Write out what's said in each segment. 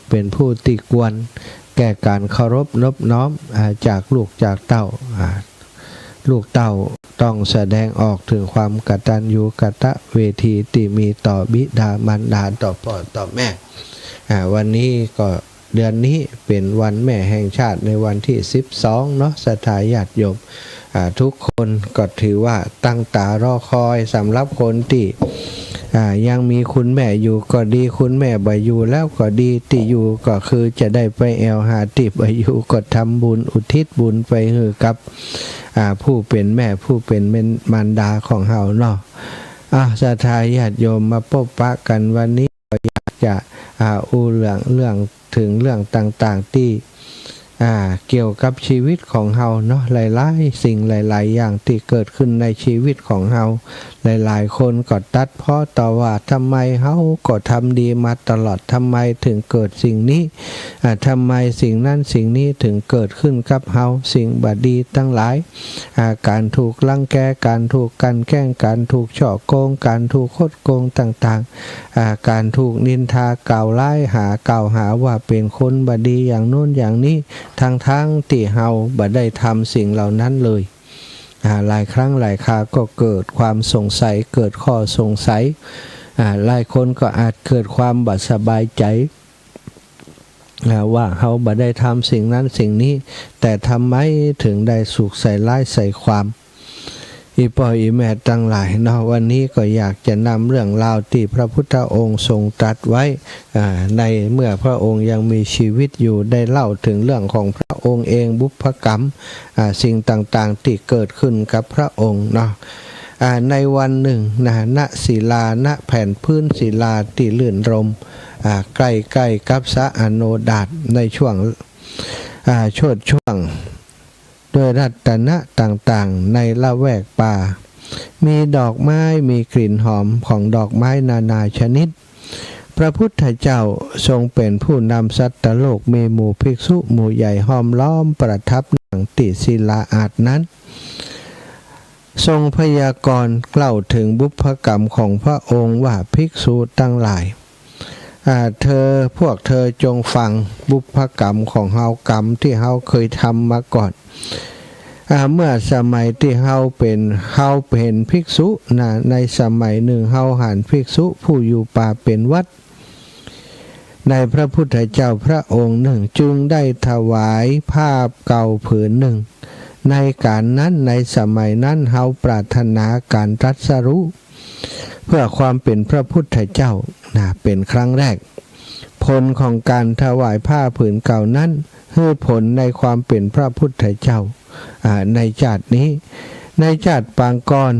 เป็นผู้ติกวนแก่การเคารพนบน้อมจากลูกจากเต้าลูกเต้าต้องแสดงออกถึงความกตัญญูกตเวทีที่มีต่อบิดามารดาต่อพ่อต่อแม่วันนี้ก็เดือนนี้เป็นวันแม่แห่งชาติในวันที่12เนาะศรัทธาญาติโยมทุกคนก็ถือว่าตั้งตารอคอยสำหรับคนที่ยังมีคุณแม่อยู่ก็ดีคุณแม่บ่อยู่แล้วก็ดีที่อยู่ก็คือจะได้ไปแอลหาติบ่อยู่ก็ทำบุญอุทิศบุญไปให้กับผู้เป็นแม่ผู้เป็นมารดาของเฮาเนาะศรัทธาญาติโยมมาพบปะกันวันนี้ก็อยากจะอู้เรื่องถึงเรื่องต่างๆที่เกี่ยวกับชีวิตของเฮาเนาะหลายๆสิ่งหลายๆอย่างที่เกิดขึ้นในชีวิตของเฮาหลายๆคนก็ตัดพ้อต่อว่าทำไมเฮาก็ทำดีมาตลอดทำไมถึงเกิดสิ่งนี้ทำไมสิ่งนั้นสิ่งนี้ถึงเกิดขึ้นกับเฮาสิ่งบดีทั้งหลายการถูกลังแกการถูกกันแกล้งการถูกเฉาะโกงการถูกคดโกงต่างๆการถูกนินทากล่าวร้ายกล่าวหาว่าเป็นคนบดีอย่างโน้นอย่างนี้ทั้งที่เฮาบ่ได้ทำสิ่งเหล่านั้นเลยหลายครั้งหลายคราก็เกิดความสงสัยเกิดข้อสงสัยหลายคนก็อาจเกิดความบ่สบายใจว่าเฮาบ่ได้ทำสิ่งนั้นสิ่งนี้แต่ทำไมถึงได้สุขใส่ร้ายใส่ความอีพ่ออีแม่ทั้งหลายเนาะวันนี้ก็อยากจะนำเรื่องราวที่พระพุทธองค์ทรงตรัสไว้ในเมื่อพระองค์ยังมีชีวิตอยู่ได้เล่าถึงเรื่องของพระองค์เองบุพกรรมสิ่งต่างๆที่เกิดขึ้นกับพระองค์เนาะในวันหนึ่งณศิลาณแผ่นพื้นศิลาที่ลื่นรมใกล้ๆกับสะอโนดาตในช่วงช่วงด้วยรัตนะต่างๆในละแวกป่ามีดอกไม้มีกลิ่นหอมของดอกไม้นานาชนิดพระพุทธเจ้าทรงเป็นผู้นำสัตว์โลกมีหมู่ภิกษุหมู่ใหญ่ห้อมล้อมประทับนั่งติศิลาอาสน์นั้นทรงพยากรณ์เล่าถึงบุพกรรมของพระองค์ว่าภิกษุทั้งหลายพวกเธอจงฟังบุพกรรมของเฮากรรมที่เฮาเคยทำมาก่อนเมื่อสมัยที่เฮาเป็นภิกษุในสมัยหนึ่งเฮาหันภิกษุผู้อยู่ป่าเป็นวัดในพระพุทธเจ้าพระองค์หนึ่งจึงได้ถวายผ้าเก่าผืนหนึ่งในการนั้นในสมัยนั้นเฮาปรารถนาการตรัสรู้เพื่อความเป็นพระพุทธเจ้าเป็นครั้งแรกผลของการถวายผ้าผืนเก่านั้นให้ผลในความเป็นพระพุทธเจ้าในชาตินี้ในชาติปางก่อน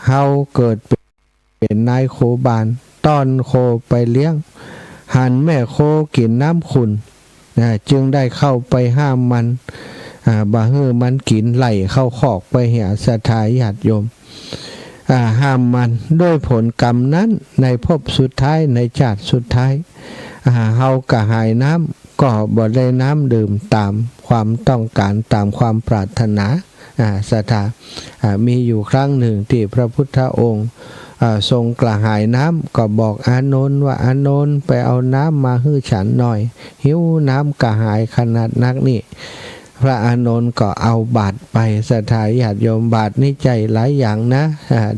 เฮาเกิดเป็นนายโคบาลต้อนโคไปเลี้ยงหันแม่โคกินน้ำขุ่นจึงได้เข้าไปห้ามมันบ่ให้มันกินไหลเข้าคอกไปหาศรัทธาญาติโยมห้ามมันด้วยผลกรรมนั้นในภพสุดท้ายในชาติสุดท้ายเฮากระหายน้ำก็บ่ได้น้ำดื่มตามความต้องการตามความปรารถนาศรัทธามีอยู่ครั้งหนึ่งที่พระพุทธองค์ทรงกระหายน้ำก็บอกอานนท์ว่าอานนท์ไปเอาน้ำมาให้ฉันหน่อยหิวน้ำกระหายขนาดนักนี่พระอานนท์ก็เอาบาตรไปศรัทธาญาติโยมบาตรนี่ใจหลายอย่างนะ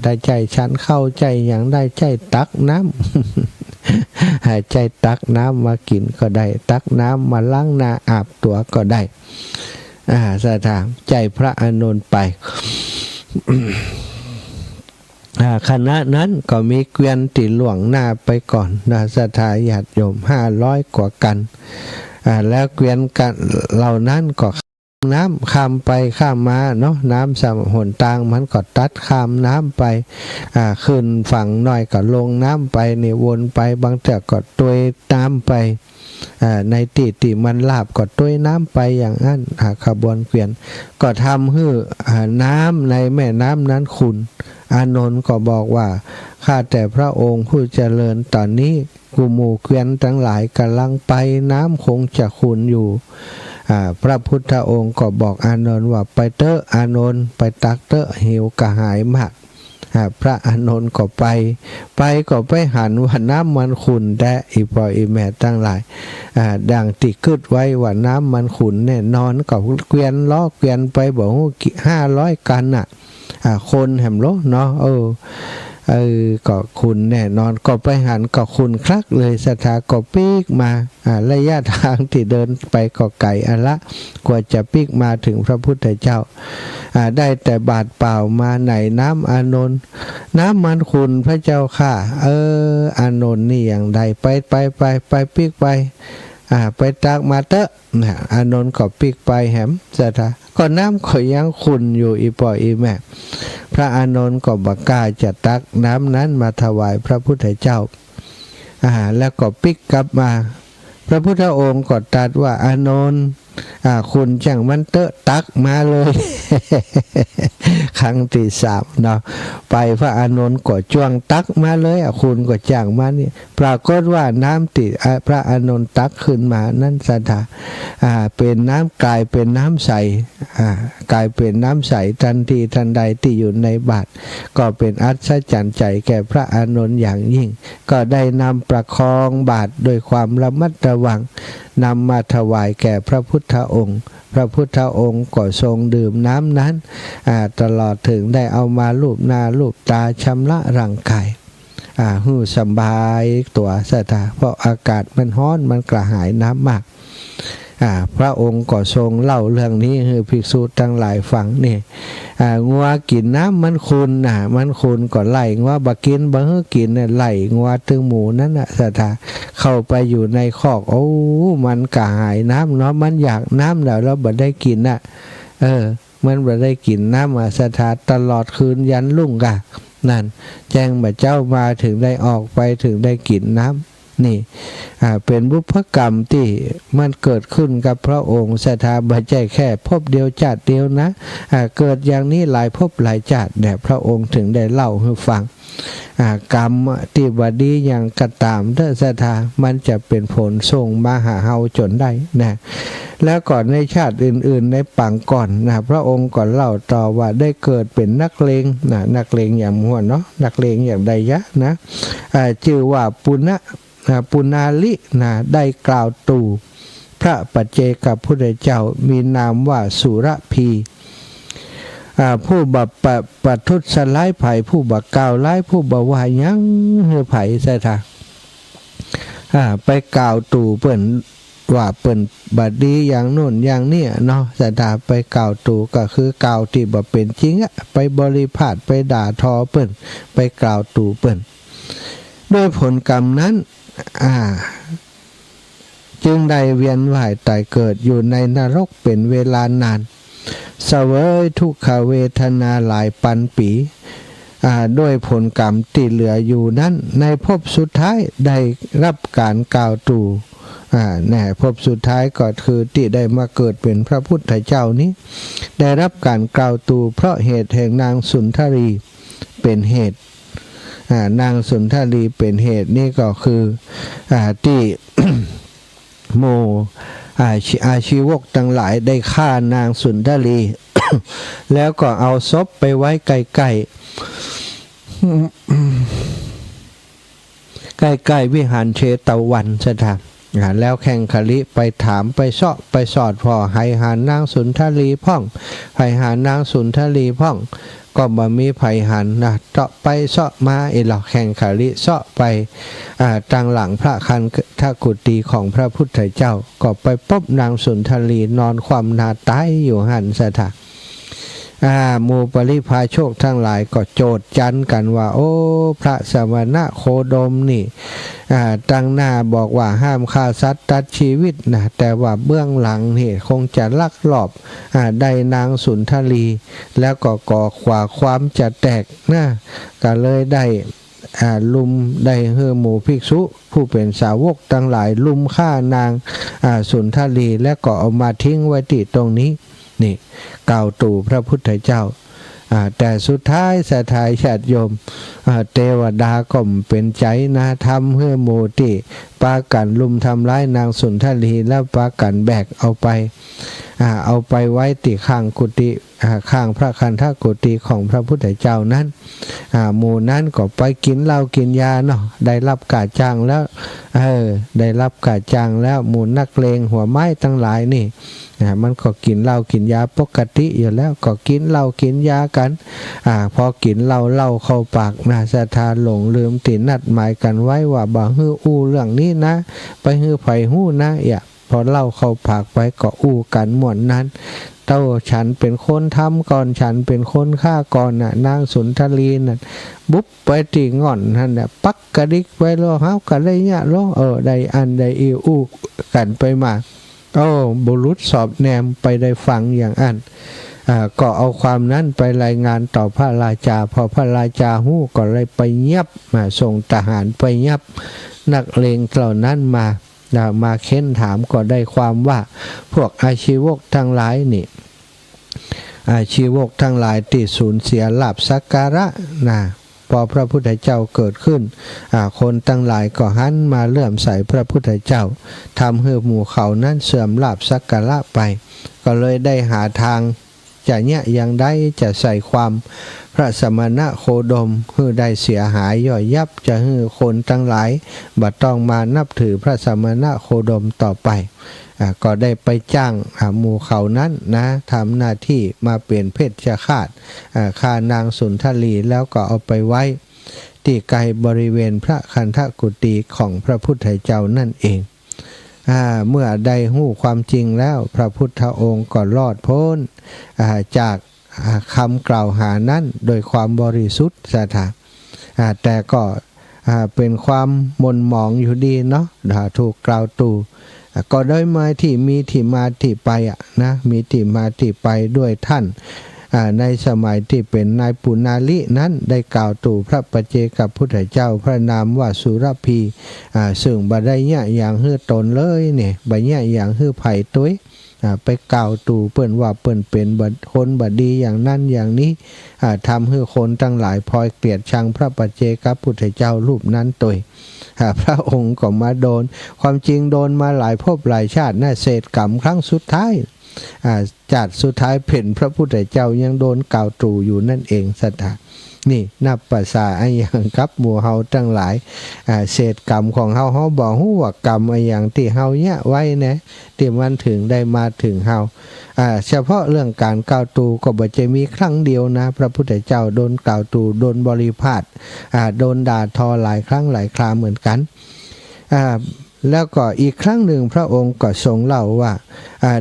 ได้ใจฉันเข้าใจอย่างได้ใจตักน้ำใจตักน้ำมากินก็ได้ตักน้ำมาล้างหน้าอาบตัวก็ได้ศรัทธาใจพระอานนท์ไปคณะนั้นก็มีเกวียนติหลวงหน้าไปก่อนศรัทธาญาติโยม500 กว่ากันแล้วเกวียนกันเหล่านั้นก็น้ำข้ามไปข้ามมาเนาะน้ำสามหนทางมันก็ตัดข้ามน้ำไปขึ้นฝั่งหน่อยก็ลงน้ำไปนี่วนไปบางแต่ก็ตัวยน้ำไปในที่มันลาบก็ตัวยน้ำไปอย่างนั้นขบวนเกวียนก็ทำให้น้ำในแม่น้ำนั้นขุ่นอานนท์ก็บอกว่าข้าแต่พระองค์ผู้เจริญตอนนี้กูหมู่เกวียนทั้งหลายกำลังไปน้ำคงจะขุ่นอยู่พระพุทธองค์ก็บอกอานนท์ว่าไปเตอะอานนท์ไปตักเตอะหิวกระหายมาก พระอานนท์ก็ไปก็ไปหันว่าน้ำมันขุ่นแต่อีพ่ออีแม่ทั้งหลายดังติกึดไว้ว่าน้ำมันขุ่นแน่นอนก็เกวียนล้อเกวียนไปบอก500 กันคนแหมโลเนาะก็คุณแน่นอนก็ไปหันก็คุณคลักเลยสถาก็ปีกมาระยะทางที่เดินไปก็ไกลอันละกว่าจะปีกมาถึงพระพุทธเจ้าได้แต่บาดเปล่ามาไหนน้ำอานนท์น้ำมันคุณพระเจ้าค่ะอานนท์นี่อย่างใดไปปีกไปตักมาเตอะอานนท์ก็ปีกไปแหมสถาก็น้ำก็ยังขุ่นอยู่อีปออีแม่พระอานนท์ก็บักกล้าจะตักน้ำนั้นมาถวายพระพุทธเจ้าแล้วก็ปิกกลับมาพระพุทธองค์ก็ตรัสว่าอานนท์คุณจังมันเตอะตักมาเลย ครั้งที่3เนาะไปพระอานนท์ก็จ้วงตักมาเลยคุณก็จังมานี่ปรากฏว่าน้ำติพระอานนท์ตักขึ้นมานั้นสถาเป็นน้ำกลายเป็นน้ำใสกลายเป็นน้ำใสทันทีทันใดที่อยู่ในบาตรก็เป็นอัศจรรย์ใจแก่พระอานนท์อย่างยิ่งก็ได้นำประคองบาตรโดยความระมัดระวังนำมาถวายแก่พระพุทธองค์พระพุทธองค์ก็ทรงดื่มน้ำนั้นตลอดถึงได้เอามาลูบหน้าลูบตาชำระร่างกายหูสบายตัวสถาเพราะอากาศมันร้อนมันกระหายน้ำมากพระองค์ก็ทรงเล่าเรื่องนี้ให้ภิกษุทั้งหลายฟังนี่งัวกินน้ำมันคุณมันคุณก็ไล่งัวบักกินบังเฮกินไล่งัวถึงหมูนั้นสถาเข้าไปอยู่ในคอกมันกระหายน้ำเนาะมันอยากน้ำแล้วบ่ได้กินมันบ่ได้กินน้ำสถาตลอดคืนยันรุ่งนั่นแจ้งบ่เจ้ามาถึงได้ออกไปถึงได้กินน้ำนี่เป็นบุพกรรมที่มันเกิดขึ้นกับพระองค์สถาบันใจแค่พบเดียวชาติเดียวนะเกิดอย่างนี้หลายภพหลายชาติแต่พระองค์ถึงได้เล่าให้ฟังกรรมที่บดีอย่างกระตามเถอะสถามันจะเป็นผลส่งมาหาเฮาจนได้นะแล้วก่อนในชาติอื่นๆในปังก่อนพระองค์ก่อนเล่าต่อว่าได้เกิดเป็นนักเลงนักเลงอย่างหัวเนาะนักเลงอย่างใดยะนะชื่อว่าปุณาลิได้กล่าวตู่พระปัจเจกพุทธเจ้ามีนามว่าสุรพีผู้บับปัทุษร้ายไผ่ผู้บักกล่าวร้ายผู้บ่ว่ายังไผ่ใช่ท่าไปกล่าวตู่เปิ้นว่าเปิ้นบัดดีอย่างโน่นอย่างนี้เนาะสถาไปกล่าวตู่ก็คือกล่าวที่บ่เป็นจริงไปบริพาทไปด่าทอเปิ้นไปกล่าวตู่เปิ้นด้วยผลกรรมนั้นจึงได้เวียนว่ายตายเกิดอยู่ในนรกเป็นเวลานานเสวยทุกขเวทนาหลายพันปีด้วยผลกรรมที่เหลืออยู่นั้นในภพสุดท้ายได้รับการกล่าวตู่ภพสุดท้ายก็คือที่ได้มาเกิดเป็นพระพุทธเจ้านี้ได้รับการกล่าวตู่เพราะเหตุแห่งนางสุนทรีเป็นเหตุนางสุนทรีเป็นเหตุนี่ก็คือที่ โมอาชีวกทั้งหลายได้ฆ่านางสุนทรี แล้วก็เอาศพไปไว้ใกล้วิหารเชตวันสถานแล้วแข่งขลิไปถามไปเสาะไปสอดพอให้หานางสุนทรีพ่องให้หานางสุนทรีพ่องก็บ่มีไผหันเจาะไปเสาะมาหลอกแข่งขลิเสาะไปตั้งหลังพระคันธกุฏีของพระพุทธเจ้าก็ไปพบนางสุนทรีนอนความนาตายอยู่หันสถาหมู่ปริพาชกทั้งหลายก็โจทย์จันกันว่าโอ้พระสมณะโคดมนี่ตั้งหน้าบอกว่าห้ามฆ่าสัตว์ตัดชีวิตนะแต่ว่าเบื้องหลังนี่คงจะลักลอบได้นางสุนทรีแล้วก็ก่อขวาความจะแตกนะก็เลยได้ลุมได้เฮือหมู่ภิกษุผู้เป็นสาวกทั้งหลายลุมฆ่านางสุนทรีและก็เอามาทิ้งไว้ที่ตรงนี้นี่กล่าวตู่พระพุทธเจ้าแต่สุดท้ายสถายญาติโยมเทวดาก็เป็นใจนะทำเพื่อโมติปากันลุมทำร้ายนางสุนทรีแล้วปากันแบกเอาไป เอาไปไว้ติข้างกุฏิข้างพระคันธกุฏิของพระพุทธเจ้านั้นหมู่นั้นก็ไปกินเหล้ากินยาเนาะได้รับกาจ้างแล้วได้รับกาจ้างแล้วหมู่นักเลงหัวไม้ทั้งหลายนี่มันก็กินเหล้ากินยาปกติอยู่แล้วก็กินเหล้ากินยากันพอกินเหล้าเข้าปากศรัทธาหลงลืมตินัดหมายกันไว้ว่าบ่ฮื้ออู้เรื่องนี้นะไปฮื้อไผฮู้นะพอเหล้าเข้าปากไปก็อู้กันหมดนั้นเต้าฉันเป็นคนทำก่อนฉันเป็นคนฆ่าก่อนนางสุนทรีน่ะบุ๊บไปตีง่อนนั่นน่ะปักกระดิกไปโลเฮากันได้เนี่ยโลได้อันได้อู้กันไปมาบุรุษสอบแนมไปได้ฟังอย่างอันก็เอาความนั้นไปรายงานต่อพระราชาพอพระราชาฮู้ก็เลยไปยับส่งทหารไปยับนักเลงเหล่านั้นมาเค้นถามก็ได้ความว่าพวกอาชีวกทั้งหลายนี่อาชีวกทั้งหลายที่สูญเสียลาภสักการะพอพระพุทธเจ้าเกิดขึ้นคนทั้งหลายก็หันมาเลื่อมใสพระพุทธเจ้าทำให้หมู่เขานั้นเสื่อมลาภสักการะไปก็เลยได้หาทางจะเนี่ยยังได้จะใส่ความพระสมณะโคดมให้ได้เสียหายย่อยยับจะให้คนทั้งหลายบัดต้องมานับถือพระสมณะโคดมต่อไปก็ได้ไปจ้างหมู่เขานั้นทำหน้าที่มาเปลี่ยนเพศฆาตฆ่านางสุนทรีแล้วก็เอาไปไว้ที่ไกลบริเวณพระคันธกุฏิของพระพุทธเจ้านั่นเองเมื่อได้หู้ความจริงแล้วพระพุทธองค์ก็รอดพ้นจากคำกล่าวหานั้นโดยความบริสุทธิ์ศรัทธาแต่ก็เป็นความหม่นหมองอยู่ดีเนาะถูกกล่าวตู่ก็ได้มาที่มีที่มาที่ไปมีที่มาที่ไปด้วยท่านในสมัยที่เป็นนายปุณาลินั้นได้กล่าวตู่พระปัจเจกพุทธเจ้าพระนามว่าสุรพีซึ่งบ่ได้เนี่ยอย่างฮื้อตนเลยเนี่ยบ่เนี่ยอย่างฮื้อไผ่ตุ้ยไปกล่าวตู่เปิ้นว่าเปิ้นเป็นคนบดีอย่างนั้นอย่างนี้ทำให้คนทั้งหลายพลอยเกลียดชังพระปัจเจกพุทธเจ้ารูปนั้นตุ้ยพระองค์ก็มาโดนความจริงโดนมาหลายภพหลายชาติเศษกรรมครั้งสุดท้ายจัดสุดท้ายเพ่นพระพุทธเจ้ายังโดนกล่าวตู่อยู่นั่นเองสัตว์นี่นับภาษาไอ้อย่างกับหมู่เฮาทั้งหลายเศษกรรมของเฮาบอกฮู้ว่ากรรมไอ้อย่างที่เฮาเนี่ยไว้นะที่มันถึงได้มาถึงเฮาเฉพาะเรื่องการกล่าวตู่ก็บ่จะมีครั้งเดียวนะพระพุทธเจ้าโดนกล่าวตู่โดนบริพาทโดนด่าทอหลายครั้งหลายคราเหมือนกันแล้วก็อีกครั้งหนึ่งพระองค์ก็ทรงเล่าว่า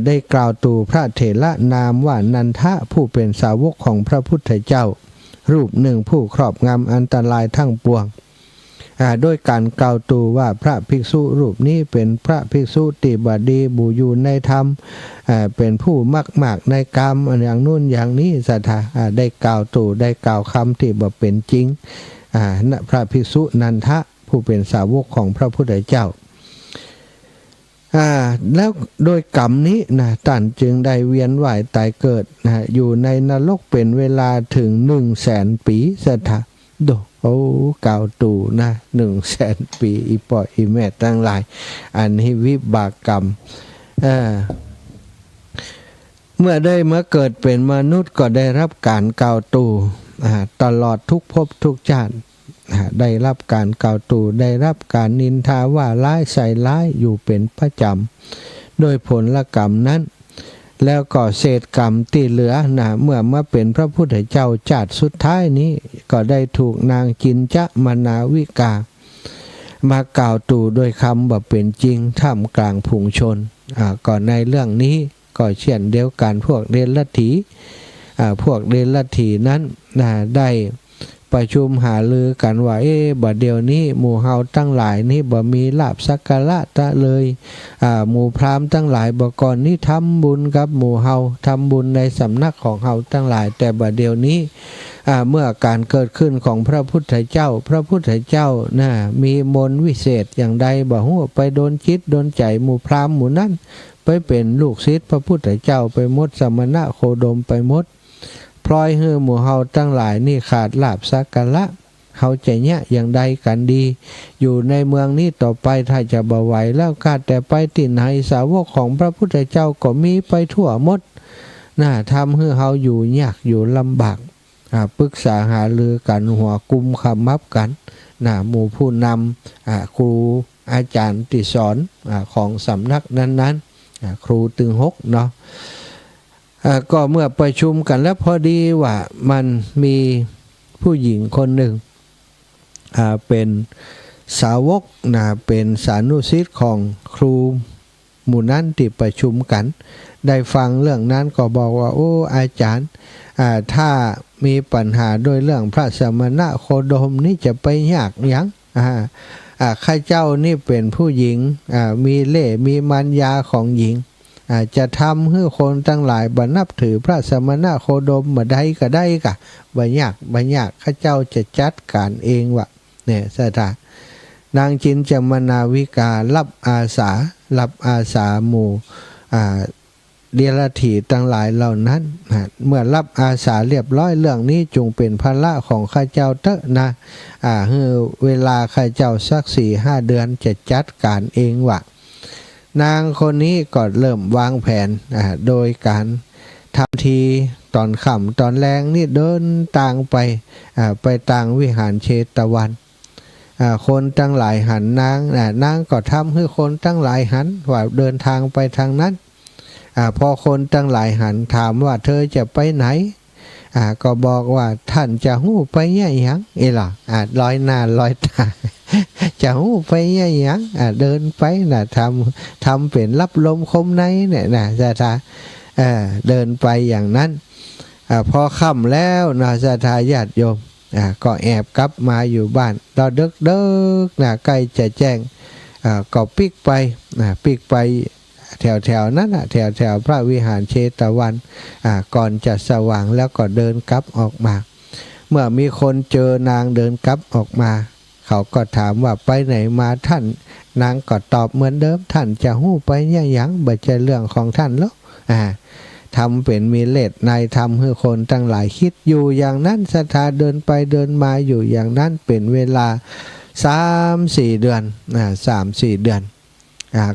ได้กล่าวตู่พระเถระนามว่านันทะผู้เป็นสาวกของพระพุทธเจ้ารูปหนึ่งผู้ครอบงำอันตรายทั้งปวงด้วยการกล่าวตู่ว่าพระภิกษุรูปนี้เป็นพระภิกษุที่บดีบูอยู่ในธรรมเป็นผู้มากในกรรมอย่างนู้นอย่างนี้สัทธาได้กล่าวตู่ได้กล่าวคำที่บ่เป็นจริงพระภิกษุนันทะผู้เป็นสาวกของพระพุทธเจ้าแล้วโดยกรรมนี้ท่านจึงได้เวียนว่ายตายเกิดอยู่ในนรกเป็นเวลาถึง 100,000 ปีสัทธากล่าวตู่100,000 ปีอีปออีแม่ทั้งหลายอันนี้วิบากกรรมเมื่อเกิดเป็นมนุษย์ก็ได้รับการกล่าวตู่ตลอดทุกภพทุกชาติได้รับการกล่าวตู่ได้รับการนินทาว่าร้ายใส่ร้ายอยู่เป็นประจำโดยผลกรรมนั้นแล้วก็เศษกรรมที่เหลือเมื่อมาเป็นพระพุทธเจ้าชาติสุดท้ายนี้ก็ได้ถูกนางจินจะมนาวิกามากล่าวตู่โดยคำว่าเป็นจริงท่ามกลางผงชนก็ในเรื่องนี้ก็เช่นเดียวกันพวกเดรัจฉีนั้นได้ประชุมหาลือกันว่าบัดเดี๋ยวนี้หมู่เฮาทั้งหลายนี่บ่มีลาภสักการะเลยหมู่พราหมณ์ทั้งหลายบ่ก่อนนี้ทำบุญกับหมู่เฮาทำบุญในสำนักของเฮาทั้งหลายแต่บัดเดี๋ยวนี้เมื่อการเกิดขึ้นของพระพุทธเจ้ามีมนต์วิเศษอย่างใดบ่ฮู้ไปโดนจิตโดนใจหมู่พราหมณ์หมู่นั้นไปเป็นลูกศิษย์พระพุทธเจ้าไปหมดสมณะโคดมไปหมดพลอยให้หมู่เฮาทั้งหลายนี่ขาดลาภสักการะ เขาจะเนี่ยอย่างใดกันดีอยู่ในเมืองนี้ต่อไปถ้าจะบ่ไหวแล้วกาแต่ไปที่ไหนสาวกของพระพุทธเจ้าก็มีไปทั่วหมดทำให้เขาอยู่ยากอยู่ลำบากปรึกษาหารือกันหัวกุมคำมับกันหมู่ผู้นำครูอาจารย์ที่สอนของสำนักนั้นๆครูตึงหกเนาะก็เมื่อประชุมกันแล้วพอดีว่ามันมีผู้หญิงคนหนึ่งเป็นสาวกเป็นสานุศิษย์ของครูหมู่นั้นที่ประชุมกันได้ฟังเรื่องนั้นก็บอกว่าโอ้อาจารย์ถ้ามีปัญหาโดยเรื่องพระสมณะโคดมนี่จะไปยากยังข้าเจ้านี่เป็นผู้หญิงมีเล่ห์มีมัญญาของหญิงจะทำให้คนทั้งหลายบันับถือพระสมณะโคดมมาได้ก็ได้กะบัญญัติข้าเจ้าจะจัดการเองวะเนี่ยสถานางจินจมนาวิการับอาสาหมู่เดียรถีทั้งหลายเหล่านั้นเมื่อรับอาสาเรียบร้อยเรื่องนี้จงเป็นภาระของข้าเจ้าเถอะนะเวลาข้าเจ้าสัก 4-5 เดือนจะจัดการเองวะนางคนนี้ก็เริ่มวางแผนโดยการทำทีตอนค่ำตอนแรงนี่เดินต่างไปต่างวิหารเชตวันคนทั้งหลายหันนางก็ทำให้คนทั้งหลายหันว่าเดินทางไปทางนั้นพอคนทั้งหลายหันถามว่าเธอจะไปไหนก็บอกว่าท่านจะหู้ไปแย่ยังล่ะลอยหน้าลอยตาจะหู้ไปแย่ยังเดินไปทำเป็นรับลมคมในเนี่ยจะเดินไปอย่างนั้นพอค่ำแล้วจะทาญาติโยมก็แอบกลับมาอยู่บ้านตอนดึกใกล้จะแจ้งก็ปิกไปแถวนั้นแถวพระวิหารเชตวันก่อนจะสว่างแล้วก็เดินกลับออกมาเมื่อมีคนเจอนางเดินกลับออกมาเขาก็ถามว่าไปไหนมาท่านนางก็ตอบเหมือนเดิมท่านจะหู้ไปเนี่ยยังบ่ใช่เรื่องของท่านหรอกทำเป็นมีเล็ดในทำให้คนทั้งหลายคิดอยู่อย่างนั้นศรัทธาเดินไปเดินมาอยู่อย่างนั้นเป็นเวลา 3-4 เดือน3-4 เดือน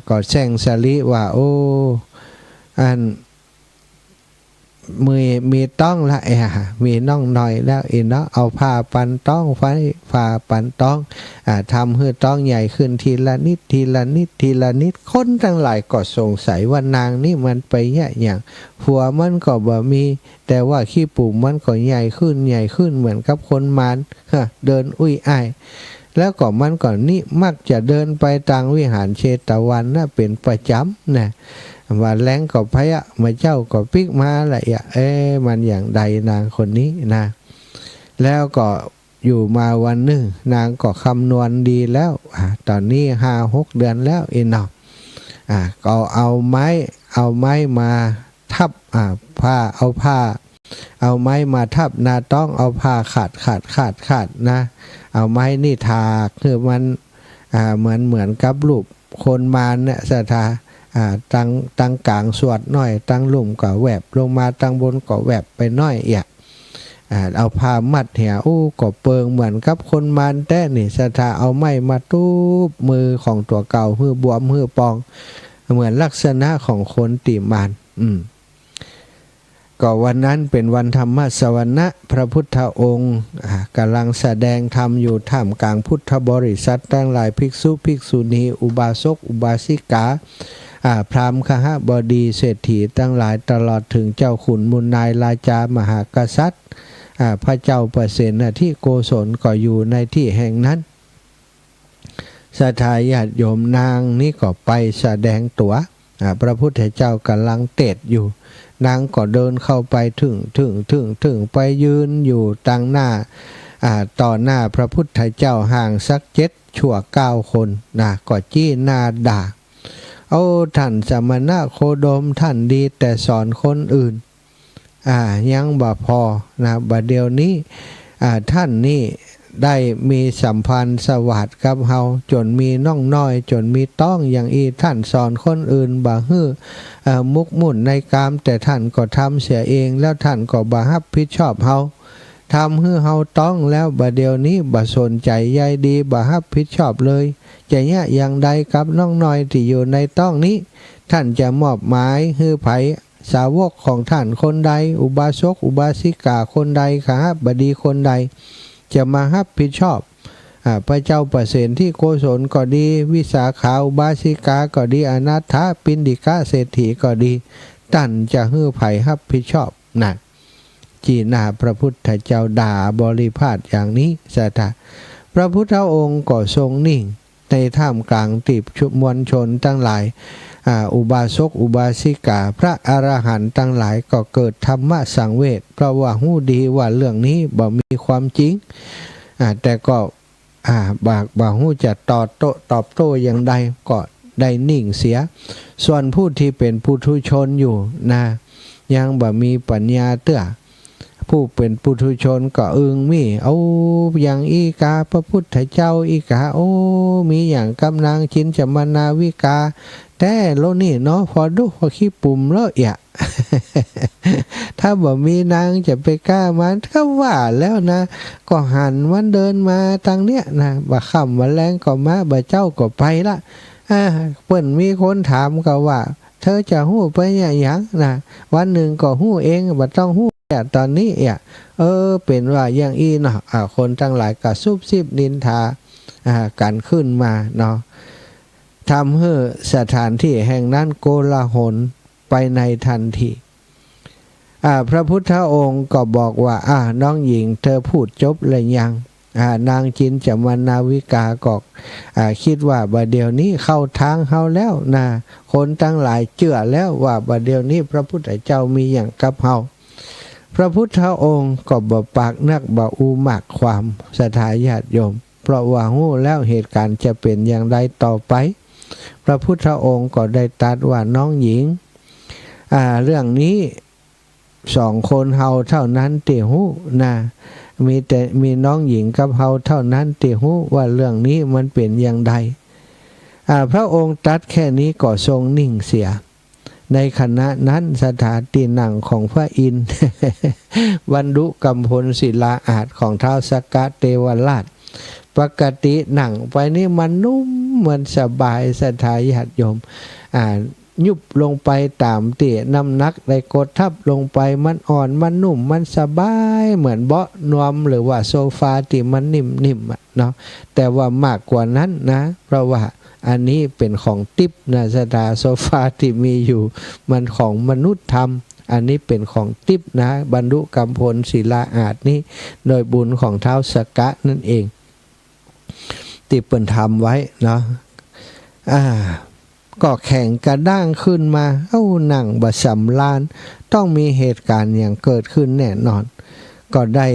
ก็แช่งสลิว่าโอ้อันมีต้องละมีน้องหน่อยแล้วเนาะเอาผ้าปันต้องผ้าปันต้องทำให้ต้องใหญ่ขึ้นทีละนิดคนทั้งหลายก็สงสัยว่านางนี่มันไปอย่างผัวมันก็บ่มีแต่ว่าขี้ปุ่มมันก็ใหญ่ขึ้นเหมือนกับคนมารเดินอุ้ยอ้ายแล้วก็มันก่อนนี้มักจะเดินไปทางวิหารเชตวันเป็นประจำนะว่าแรงก็พะมาเจ้าก็ปิกมาอะไรมันอย่างใดนางคนนี้นะแล้วก็อยู่มาวันหนึ่งนางก็คำนวณดีแล้วตอนนี้ 5-6 เดือนแล้วเนาะก็เอาไม้มาทับเอาไม้มาทับนาต้องเอาผ้าขาดนะเอาไม้นี่ถากคือมันเหมือนกับรูปคนมารเนี่ยศรัทธาตั้งกลางสวดน้อยตั้งลุ่มก็แหวบลงมาตั้งบนก็แหวบไปน้อยเอาผ้ามัดแหวก็เปิงเหมือนกับคนมารแต่นี่ศรัทธาเอาไม้มาตูบมือของตัวเก่ามือบวมมือปองเหมือนลักษณะของคนตีมารก็วันนั้นเป็นวันธรรมสวนะพระพุทธองค์กำลังแสดงธรรมอยู่ท่ามกลางพุทธบริษัททั้งหลายภิกษุภิกษุณีอุบาสกอุบาสิกาพราหมณ์คหบดีเศรษฐีทั้งหลายตลอดถึงเจ้าขุนมูลนายราชามหากษัตริย์พระเจ้าประเสนที่โกศลก็อยู่ในที่แห่งนั้นศรัทธาญาติโยมนางนี่ก็ไปแสดงตัวพระพุทธเจ้ากำลังเทศอยู่นางก็เดินเข้าไปถึงไปยืนอยู่ตั้งหน้าต่อหน้าพระพุทธเจ้าห่างสัก7-9 คนก็จี้หน้าด่าโอ้ท่านสมณะโคดมท่านดีแต่สอนคนอื่นยังบ่พอบัดเดี๋ยวนี้ท่านนี่ได้มีสัมพันธ์สวัสดิ์กับเฮาจนมีน้องน้อยจนมีต้องอย่างอีท่านสอนคนอื่นบ่ฮื้อมุกมุ่นในกามแต่ท่านก็ทำเสียเองแล้วท่านก็บ่รับผิดชอบเฮา ทำให้เฮาต้องแล้วบัดเดี๋ยวนี้บ่สนใจใยดีบ่รับผิดชอบเลยจะเนี่ยอย่างใดกับน้องน้อยที่อยู่ในต้องนี้ท่านจะมอบหมายให้ไผสาวกของท่านคนใดอุบาสกอุบาสิกาคนใดขหบดีคนใดจะมารับผิดชอบพระเจ้าประเสนที่โกศลก็ดีวิสาขาอุบาสิกาก็ดีอนาถาปินดิกะเศรษฐีก็ดีท่านจะให้ไผรับผิดชอบนั่นจีน่าพระพุทธเจ้าด่าบริพาทอย่างนี้สถาพระพุทธองค์ก็ทรงนิ่งในท่ามกลางติบชุมวลชนทั้งหลายอุบาสกอุบาสิกาพระอรหันต์ทั้งหลายก็เกิดธรรมะสังเวชเพราะว่าหู้ดีว่าเรื่องนี้บ่มีความจริงแต่ก็บ่หู้จะตอบโต้อย่างใดก็ได้นิ่งเสียส่วนผู้ที่เป็นปุถุชนอยู่นะยังบ่มีปัญญาเตื้อผู้เป็นปุถุชนก็มีเอาอย่างอีกาพระพุทธเจ้าอีกามีอย่างกำลังชินจะมานาวิกาแต่โลนี่เนาะพอดูพอขี้ปุ่มแล้วถ้าบ่มีนางจะไปกล้ามันก็ว่าแล้วนะก็หันมันเดินมาทางเนี้ยนะบ่ค่ำบ่แลงก็มาบ่เจ้าก็ไปละเปิ้นมีคนถามก็ว่าเธอจะฮู้ไปอย่างนะวันหนึ่งก็ฮู้เองบ่ต้องฮู้ตอนนี้เป็นว่าอย่างอีเนาะคนทั้งหลายก็ซุบซิบนินทากันขึ้นมาเนาะทำให้สถานที่แห่งนั้นโกลาหลไปในทันทีพระพุทธองค์ก็บอกว่าน้องหญิงเธอพูดจบเลยยังนางจินจามนาวิกาก็คิดว่าบัดเดี๋ยวนี้เข้าทางเฮาแล้วนะคนทั้งหลายเชื่อแล้วว่าบัดเดี๋ยวนี้พระพุทธเจ้ามีอย่างกับเฮาพระพุทธองค์ก็บ่ปากนักบ่อูมากความศรัทธาญาติโยมเพราะว่าฮู้แล้วเหตุการณ์จะเป็นอย่างไรต่อไปพระพุทธองค์ก็ได้ตรัสว่าน้องหญิงเรื่องนี้สองคนเฮาเท่านั้นที่ฮู้นะมีน้องหญิงกับเฮาเท่านั้นที่ฮู้ว่าเรื่องนี้มันเป็นอย่างใดพระองค์ตรัสแค่นี้ก็ทรงนิ่งเสียในขณะนั้นสถานที่นั่งของพระอินทร์บรรดุกำพลศิลาอาจของท้าวสักกะเทวราชปกตินั่งไปนี่มันนุ่มเหมือนสบายสถาญาติโยมยุบลงไปตามเตี่ยน้ำหนักได้กดทับลงไปมันอ่อนมันนุ่มมันสบายเหมือนเบาะนวมหรือว่าโซฟาที่มันนิ่มๆเนาะแต่ว่ามากกว่านั้นนะเพราะว่าอันนี้เป็นของทิพย์นะสถาโซฟาที่มีอยู่มันของมนุษย์ทำอันนี้เป็นของทิพย์นะบรรลุกำพลศิลาอาจนี้โดยบุญของท้าวสักกะนั่นเองที่เปิ่นทำไว้เนาะก็แข่งกระด้างขึ้นมาหนังบะสำลานต้องมีเหตุการณ์อย่างเกิดขึ้นแน่นอนก็ได้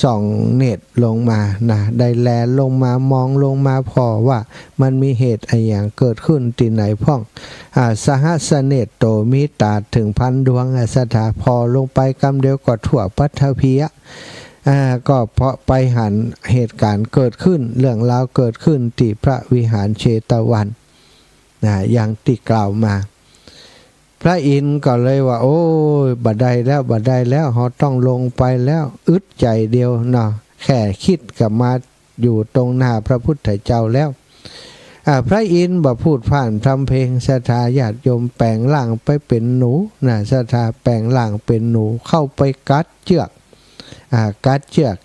ส่องเน็ตลงมานะได้แลลงมามองลงมาพอว่ามันมีเหตุอะไรอย่างเกิดขึ้นที่ไหนพ่องสหัสเนตโตมีตาถึงพันดวงสถาพอลงไปกำเดียวก็ทั่วปัทภียะก็เพราะไปหันเหตุการณ์เกิดขึ้นเรื่องราวเกิดขึ้นที่พระวิหารเชตวันอย่างที่กล่าวมาพระอินทร์ก็เลยว่าโอ้ยบัดใดแล้วเขาต้องลงไปแล้วอึดใจเดียวเนาะแค่คิดกับมาอยู่ตรงหน้าพระพุทธเจ้าแล้วพระอินทร์บ่พูดผ่านทำเพลงศรัทธาญาติโยมแปลงร่างไปเป็นหนูศรัทธาแปลงร่างเป็นหนูเข้าไปกัดเชือก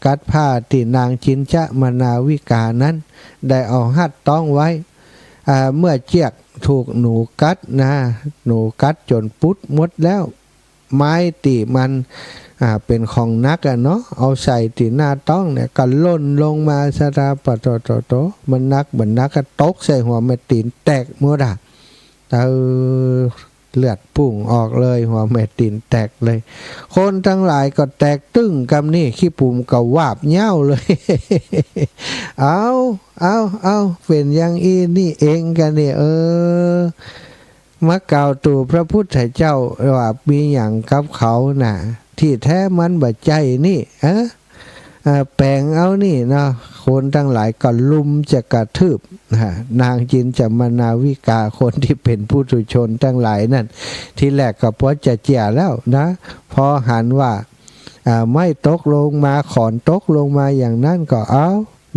กัดผ้าที่นางจินจะมนาวิกานั้นได้เอาหัดต้องไว้เมื่อเชือกถูกหนูกัดหนูกัดจนปุดหมดแล้วไม้ตีมันเป็นของนักเนาะเอาใส่ตีหน้าต้องเนี่ยก็ล่นลงมาสตาปะโตมันนักก็ตกใส่หัวแม่ตีนแตกหมดเลือดปุ่งออกเลยหัวแม่ตีนแตกเลยคนทั้งหลายก็แตกตึ้งกำนี่ขี้ปุ่มก็วาบเย้าเลยเอาเป็นอย่างอีนี่เองกันเนี่ยมากล่าวตู่พระพุทธเจ้าว่ามีอย่างกับเขาน่ะที่แท้มันบ่ใจนี่แปลงเอานี่เนาะคนทั้งหลายก็ลุมจะกระทืบนางจินจามนาวิกาคนที่เป็นผู้ทุชนทั้งหลายนั่นที่แรกก็พอจะเจียแล้วนะพอหันว่า ไม่ตกลงมาขอนตกลงมาอย่างนั้นก็เอา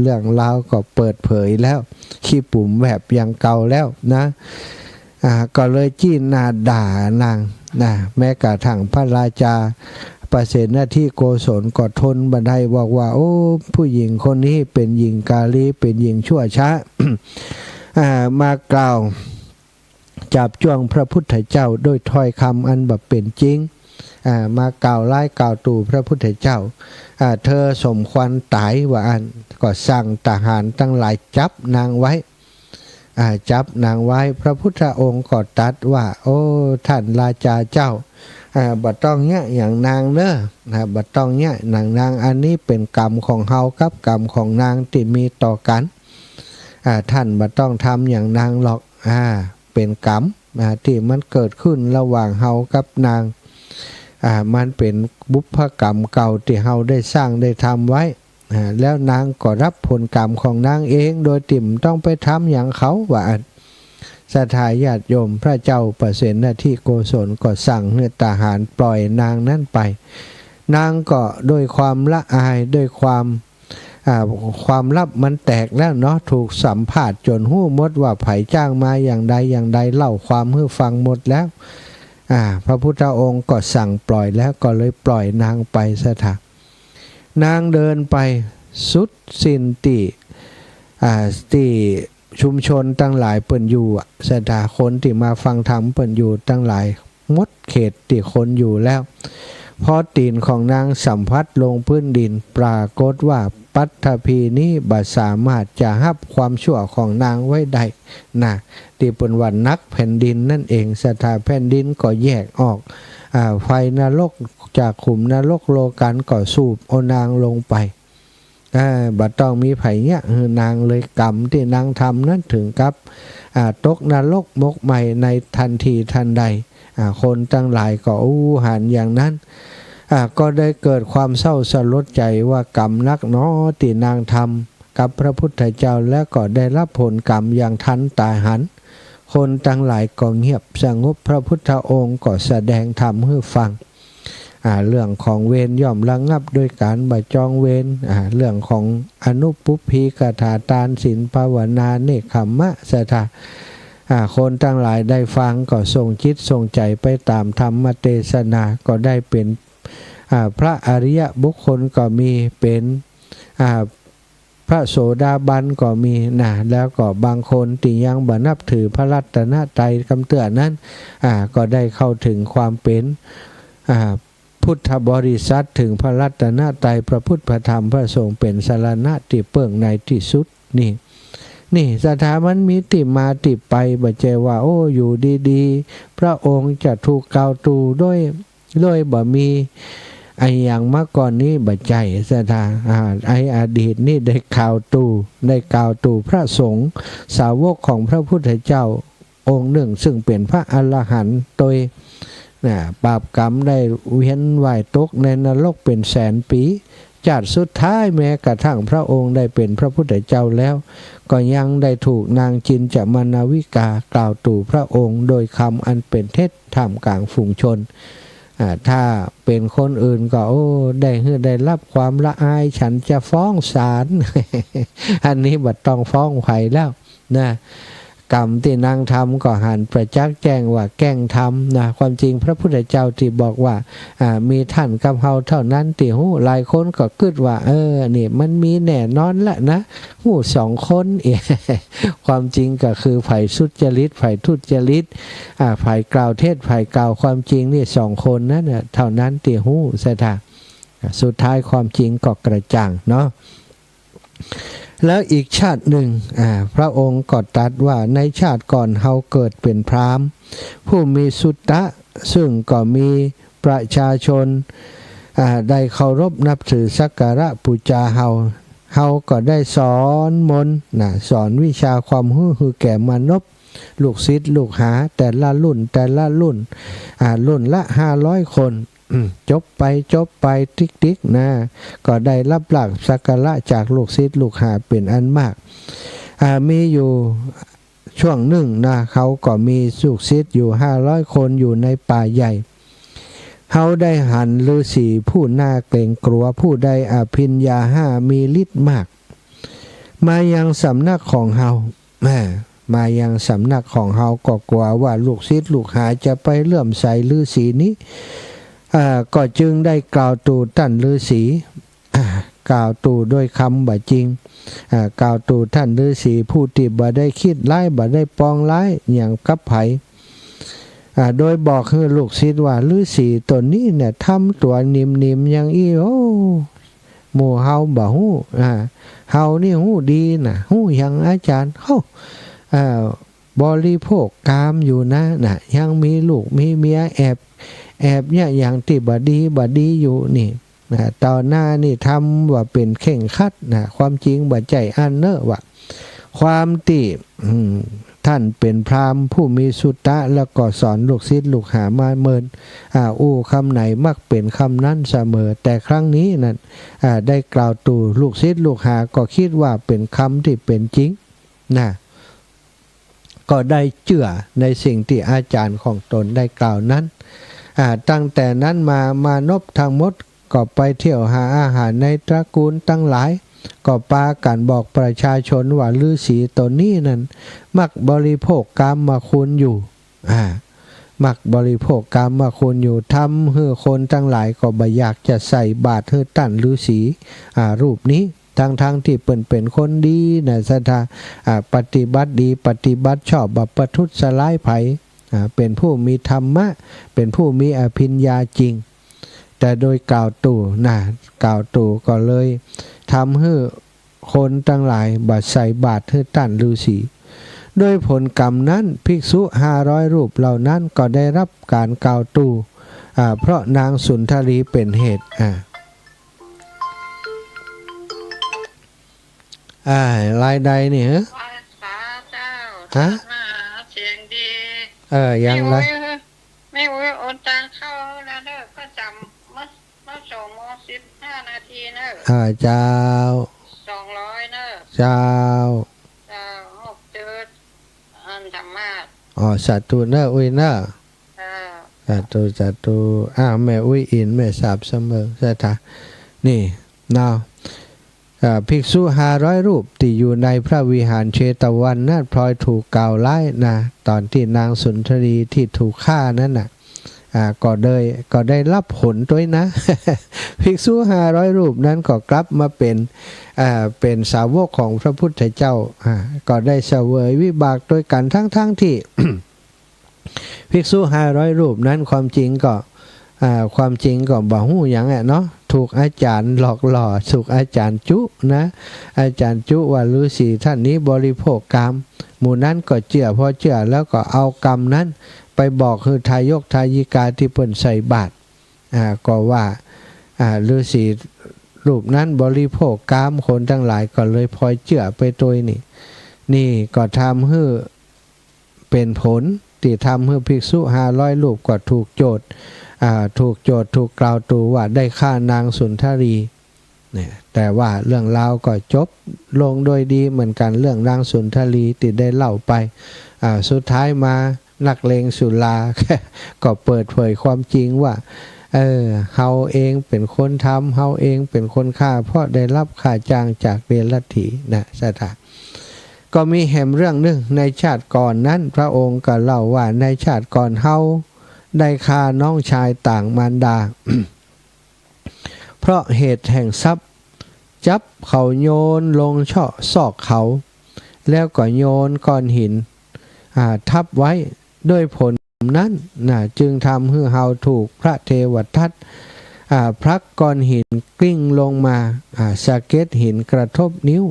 เรื่องราวก็เปิดเผยแล้วขี้ปุ่มแบบอย่างเก่าแล้วนะก็เลยจี้หน้าด่านางนะแม้กระทั่งพระราชาประเสนที่โกศลก็ทนบันไดบอกว่าโอ้ผู้หญิงคนนี้เป็นหญิงกาลีเป็นหญิงชั่วช้า มากล่าวจับจ้วงพระพุทธเจ้าด้วยถ้อยคำอันแบบเป็นจริงมากล่าวไล่กล่าวตู่พระพุทธเจ้าเธอสมควรตายว่าอันก็สั่งทหารทั้งหลายจับนางไว้จับนางไว้พระพุทธองค์ก็ตรัสว่าโอ้ท่านราชาเจ้าบัดต้องเนี่ยอย่างนางเนอะบัดต้องเนี่ยนางอันนี้เป็นกรรมของเฮากับกรรมของนางที่มีต่อกันท่านบัดต้องทำอย่างนางหรอกเป็นกรรมที่มันเกิดขึ้นระหว่างเฮากับนางมันเป็นบุพกรรมเก่าที่เฮาได้สร้างได้ทำไว้แล้วนางก็รับผลกรรมของนางเองโดยติ่มต้องไปทำอย่างเขาว่าสถาญาติโยมพระเจ้าประเสนที่โกศลก็สั่งให้ทหารปล่อยนางนั้นไปนางก็ด้วยความละอายด้วยความลับมันแตกแล้วเนาะถูกสัมภาษณ์จนหู้หมดว่าไผจ้างมาอย่างใดอย่างใดเล่าความให้ฟังหมดแล้วพระพุทธองค์ก็สั่งปล่อยแล้วก็เลยปล่อยนางไปซะเถอะนางเดินไปสุดสิ้นที่ชุมชนตั้งหลายเปิ่นอยู่สถาคนที่มาฟังธรรมเปิ่นอยู่ตั้งหลายมดเขตที่คนอยู่แล้วพอตีนของนางสัมผัสลงพื้นดินปรากฏว่าปัตถภีนี้บ่สามารถจะหับความชั่วของนางไว้ได้นะที่เป็นวันนักแผ่นดินนั่นเองสถาแผ่นดินก็แยกออกไฟนรกจากขุมนรกโลกันก็สูบเอานางลงไปบัดต้องมีไผเนี่ยนางเลยกรรมที่นางทำนั้นถึงกับตกนรกมกใหม่ในทันทีทันใดคนตั้งหลายก็หันอย่างนั้นก็ได้เกิดความเศร้าสลดใจว่ากรรมนักเนาะที่นางทำกับพระพุทธเจ้าและก็ได้รับผลกรรมอย่างทันตาหันคนตั้งหลายก็เงียบสงบพระพุทธองค์ก็แสดงธรรมให้ฟังเรื่องของเวรย่อมระงับด้วยการบัจองเวรเรื่องของอนุปุพพีกถาทานศีลภาวนาเนคขมะสถาคนทั้งหลายได้ฟังก็ส่งจิตส่งใจไปตามธรรมเทศนาก็ได้เป็นพระอริยบุคคลก็มีเป็นพระโสดาบันก็มีนะแล้วก็บางคนที่ยังบ่นับถือพระรัตนตรัยคำเตือนนั้นก็ได้เข้าถึงความเป็นพุทธบริษัทถึงพระรัตนตรัยพระพุทธพระธรรมพระสงฆ์เป็นสรณะที่เปิ่งในที่สุดนี่สถามันมีติมาติไปบ่ใจว่าโอ้อยู่ดีๆพระองค์จะถูกกล่าวตูด้วยบ่มีไออย่างเมื่อก่อนนี้บ่ใจสถาไออดีตนี่ได้กล่าวตูพระสงฆ์สาวกของพระพุทธเจ้าองค์หนึ่งซึ่งเป็นพระอรหันต์โดยบาปกรรมได้เวียนว่ายตกในนรกเป็นแสนปีจัดสุดท้ายแม้กระทั่งพระองค์ได้เป็นพระพุทธเจ้าแล้วก็ยังได้ถูกนางจินจามนาวิกากล่าวตู่พระองค์โดยคำอันเป็นเท็จท่ามกลางฝูงชนถ้าเป็นคนอื่นก็ได้รับความละอายฉันจะฟ้องศาล อันนี้บัดต้องฟ้องไผ่แล้วนะกรรมที่นางทำก็หันประจักษ์แจ้งว่าแกล้งทำนะความจริงพระพุทธเจ้าที่บอกว่ามีท่านกับเฮาเท่านั้นที่หูหลายคนก็คิดว่านี่มันมีแน่นอนละนะหูสองคนความจริงก็คือฝ่ายสุจริตฝ่ายทุจริตฝ่ายกล่าวเท็จฝ่ายกล่าวความจริงนี่สองคนนั้นเท่านั้นที่หูเสถาสุดท้ายความจริงก็กระจ่างเนาะแล้วอีกชาติหนึ่งพระองค์ก็ตรัสว่าในชาติก่อนเฮาเกิดเป็นพราหมณ์ผู้มีสุตตะซึ่งก็มีประชาชนได้เคารพนับถือสักการะบูชาเฮาก็ได้สอนมนต์สอนวิชาความรู้คือแก่มนุษย์ลูกศิษย์ลูกหาแต่ละรุ่นรุ่นละ500 คนจบไปติ๊กนะก็ได้รับหลักสักการะจากลูกศิษย์ลูกหาเป็นอันมากมีอยู่ช่วงหนึ่งนะเขาก็มีลูกศิษย์อยู่500 คนอยู่ในป่าใหญ่ เฮาได้หันฤาษีผู้น่าเกรงกลัวผู้ใดอภิญญา5มีฤทธิ์มากมายังสำนักของเฮามายังสำนักของเฮาก็กลัวว่าลูกศิษย์ลูกหาจะไปเลื่อมใสฤาษีนี้ก็จึงได้กล่าวตู่ท่านฤาษีกล่าวตู่ด้วยคำบ่จริงกล่าวตู่ท่านฤาษีผู้ที่บ่ได้คิดร้ายบ่ได้ปองร้ายอย่างกับไผโดยบอกให้ลูกศิษย์ว่าฤาษีตนนี้เนี่ยทำตัวนิ่มๆอย่างอีโอ้หมู่เฮาบ่ฮู้เฮานี่ฮู้ดีนะฮู้อย่างอาจารย์เฮาบริโภคกามอยู่นะยังมีลูกมีเมียแอบเนี่ยอย่างที่บ่ดีอยู่นี่ตอนหน้านี่ทำว่าเป็นเข่งคัดความจริงบ่ใจอันเนอะว่าความที่ท่านเป็นพราหมณ์ผู้มีสุตตะแล้วก็สอนลูกศิษย์ลูกหามาเมินคำไหนมักเป็นคำนั้นเสมอแต่ครั้งนี้นั้นได้กล่าวตู่ลูกศิษย์ลูกหาก็คิดว่าเป็นคำที่เป็นจริงก็ได้เชื่อในสิ่งที่อาจารย์ของตนได้กล่าวนั้นตั้งแต่นั้นมานพทั้งหมดก็ไปเที่ยวหาอาหารในตระกูลตั้งหลายก็ปากันบอกประชาชนว่าฤาษีตนนี้นั้นมักบริโภคกามมาคุณอยู่มักบริโภคกามมาคุณอยู่ทำให้คนทั้งหลายก็บ่อยากจะใส่บาตรให้ท่านฤาษีรูปนี้ทั้งที่เป็นคนดีนะศรัทธาปฏิบัติดีปฏิบัติชอบบัพประทุษร้ายไผเป็นผู้มีธรรมะเป็นผู้มีอภิญญาจริงแต่โดยกล่าวตู่กล่าวตู่ก็เลยทำให้คนทั้งหลายบัดใส่บาตรให้ท่านฤาษีโดยผลกรรมนั้นภิกษุ500รูปเหล่านั้นก็ได้รับการกล่าวตู่เพราะนางสุนทรีเป็นเหตุรายใดนี่ฮะเสียงดียังไรไม่โอนตังเข้าแล้วเนอะก็จำมาส่ง15 นาทีเนอะเจ้า200เนอะเจ้า6เจออันธรรมะสาธุเนอะอุ้ยเนอะสาธุแม่อุ้ยอินแม่สาบเสมอใช่ไหมนี่นาภิกษุ500รูปที่อยู่ในพระวิหารเชตวันนั้นพลอยถูกกล่าวร้ายตอนที่นางสุนทรีที่ถูกฆ่านั้นก็ได้รับผลด้วยนะ ภิกษุ500รูปนั้นก็กลับมาเป็นสาวกของพระพุทธเจ้าก็ได้เสวยวิบากด้วยกันทั้งที่ ภิกษุ500รูปนั้นความจริงก็บ่ฮู้หยังเนาะถูกอาจารย์หลอกหล่อถูกอาจารย์จุนะอาจารย์จุว่าฤาษีท่านนี้บริโภคกามหมู่นั้นก็เชื่อพอเชื่อแล้วก็เอากรรมนั้นไปบอกคือทายกทายิกาที่เพิ่นใส่บาตรก็ว่าฤาษีรูปนั้นบริโภคกามคนทั้งหลายก็เลยพลอยเชื่อไปตัวนี่ก็ทำให้เป็นผลที่ทำให้ภิกษุ500รูปก็ถูกโจทย์ถูกกล่าวตู่ว่าได้ฆ่านางสุนทรีเนี่ยแต่ว่าเรื่องราวก็จบลงโดยดีเหมือนกันเรื่องนางสุนทรีที่ได้เล่าไปสุดท้ายมานักเลงสุรา ก็เปิดเผยความจริงว่าเฮาเองเป็นคนทำเฮาเองเป็นคนฆ่าเพราะได้รับค่าจ้างจากเดรัจฉีสถาก็มีแห่งเรื่องหนึ่งในชาติก่อนนั้นพระองค์ก็เล่าว่าในชาติก่อนเฮาได้ฆ่าน้องชายต่างมารดา เพราะเหตุแห่งทรัพย์จับเขาโยนลงซอกเขาแล้วก็โยนก้อนหินทับไว้ด้วยผลนั้นจึงทำให้เฮาถูกพระเทวทัตพลักก้อนหินกลิ้งลงมาสะเก็ดหินกระทบนิ้ว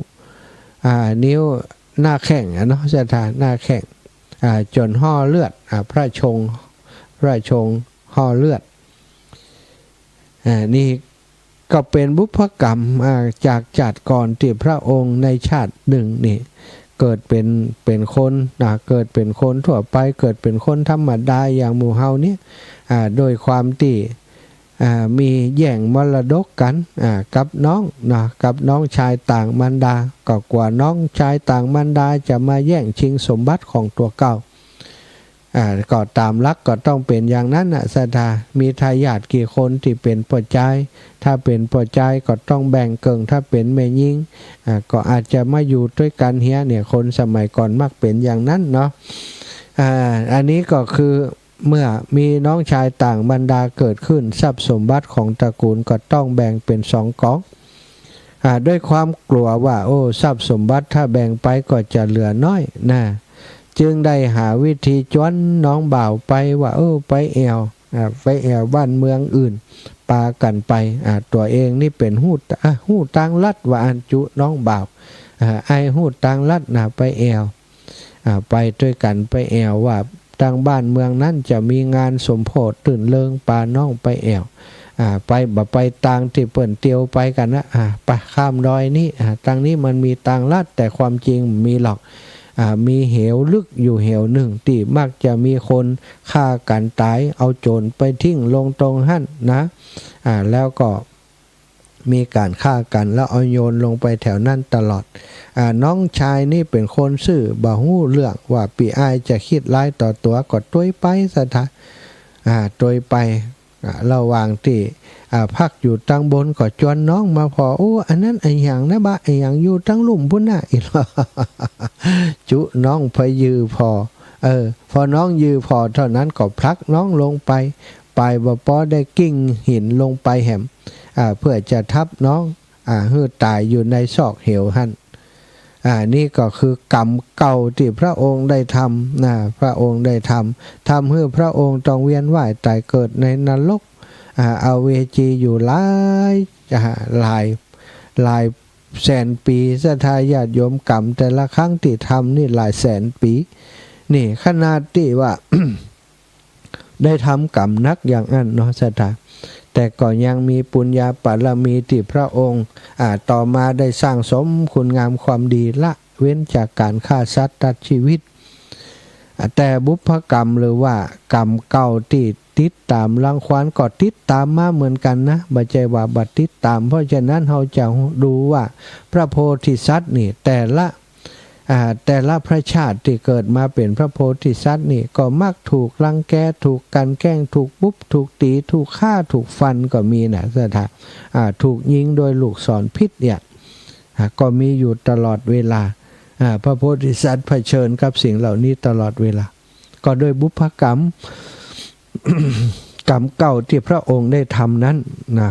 หน้าแข้งเนาะสถานหน้าแข้งจนห่อเลือดพระชงห่อเลือดนี่ก็เป็นบุพกรรมจากชาติก่อนที่พระองค์ในชาติหนึ่งนี่เกิดเป็นคนเกิดเป็นคนทั่วไปเกิดเป็นคนธรรมดาอย่างหมู่เฮาเนี่ยโดยความที่มีแย่งมรดกกันกับน้องชายต่างมารดาก็กว่าน้องชายต่างมารดาจะมาแย่งชิงสมบัติของตัวเก่า ก็ตามลักก็ต้องเป็นอย่างนั้นนะศรัทธามีทายาทกี่คนที่เป็นปัจจัยถ้าเป็นปัจจัยก็ต้องแบ่งเกิงถ้าเป็นแม่ยิงก็อาจจะมาอยู่ด้วยกันเฮียเนี่ยคนสมัยก่อนมักเป็นอย่างนั้นเนาะอันนี้ก็คือเมื่อมีน้องชายต่างบรรดาเกิดขึ้นทรัพย์สมบัติของตระกูลก็ต้องแบ่งเป็น2 กองด้วยความกลัวว่าโอ้ทรัพย์สมบัติถ้าแบ่งไปก็จะเหลือน้อยนะจึงได้หาวิธีจวนน้องบ่าวไปว่าไปแอวบ้านเมืองอื่นปากันไปตัวเองนี่เป็นหู้ตังลัดว่าอันจุน้องบ่าวไอหู้ตังลัดไปแอวไปด้วยกันไปแอวว่าทางบ้านเมืองนั้นจะมีงานสมโภชตื่นเริงปาน้องไปแอวไปต่างที่เปิ่นเตียวไปกันนะไปข้ามดอยนี่ทางนี้มันมีทางลัดแต่ความจริงมีหรอกมีเหวลึกอยู่เหวหนึ่งที่มักจะมีคนฆ่ากันตายเอาโจรไปทิ้งลงตรงหั่นนะแล้วก็มีการฆ่ากันแล้วเอาโยนลงไปแถวนั้นตลอดน้องชายนี่เป็นคนซื่อบ่ฮู้เรื่องว่าปีอ้ายจะคิดร้ายต่อตัวก็ต้วยไปซะทะต้วยไประหว่างที่พักอยู่ตั้งบนก็จวนน้องมาพออันนั้นไอ้อย่างนะบะไอ้อย่างอยู่ตั้งลุ่มพุ่นน่ะอีหลอจุน้องพยือพอพอน้องยือพอเท่านั้นก็พลักน้องลงไปบ่พอได้กิ้งหินลงไปแหมเพื่อจะทับน้องฮือตายอยู่ในซอกเหวหั่นนี่ก็คือกรรมเก่าที่พระองค์ได้ทำนะพระองค์ได้ทำให้พระองค์ต้องเวียนว่ายตายเกิดในนรกอเวจีอยู่หลายแสนปีศรัทธาญาติโยมกรรมแต่ละครั้งที่ทำนี่หลายแสนปีนี่ขนาดที่ว่า ได้ทำกรรมนักอย่างนั้นเนาะศรัทธาแต่ก็ยังมีปุญญาบารมีที่พระองค์ต่อมาได้สร้างสมคุณงามความดีละเว้นจากการฆ่าสัตว์ตัดชีวิตแต่บุพกรรมหรือว่ากรรมเก่าที่ติดตามรังควานก็ติดตามมาเหมือนกันนะบ่ใช่ว่าบัดติดตามเพราะฉะนั้นเราจะดูว่าพระโพธิสัตว์นี่แต่ละพระชาติที่เกิดมาเป็นพระโพธิสัตว์นี่ก็มักถูกรังแกถูกกันแกล้งถูกปุ๊บถูกตีถูกฆ่าถูกฟันก็มีนะศรัทธาถูกยิงโดยลูกศรพิษเนี่ยก็มีอยู่ตลอดเวลาพระโพธิสัตว์เผชิญกับสิ่งเหล่านี้ตลอดเวลาก็โดยบุพกรรม กรรมเก่าที่พระองค์ได้ทำนั้นนะ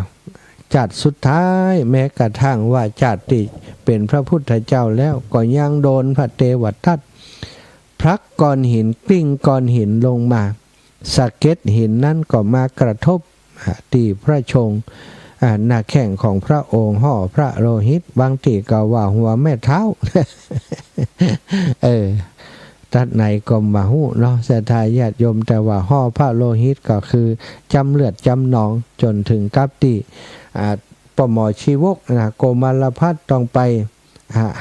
จัดสุดท้ายแม้กระทั่งว่าจัดติเป็นพระพุทธเจ้าแล้วก็ยังโดนพระเทวทัตพลักก้อนหินกลิ้งก้อนหินลงมาสะเก็ดหินนั้นก็มากระทบที่พระชงหน้าแข้งของพระองค์ห่อพระโลหิตบางทีก็ว่าหัวแม่เท้า ทัดไหนก็มาหู้เนาะศรัทธาญาติโยมแต่ว่าห่อพระโลหิตก็คือจำเลือดจำหนองจนถึงกับที่ปหมอชีวกโกมารพัฒต้องไป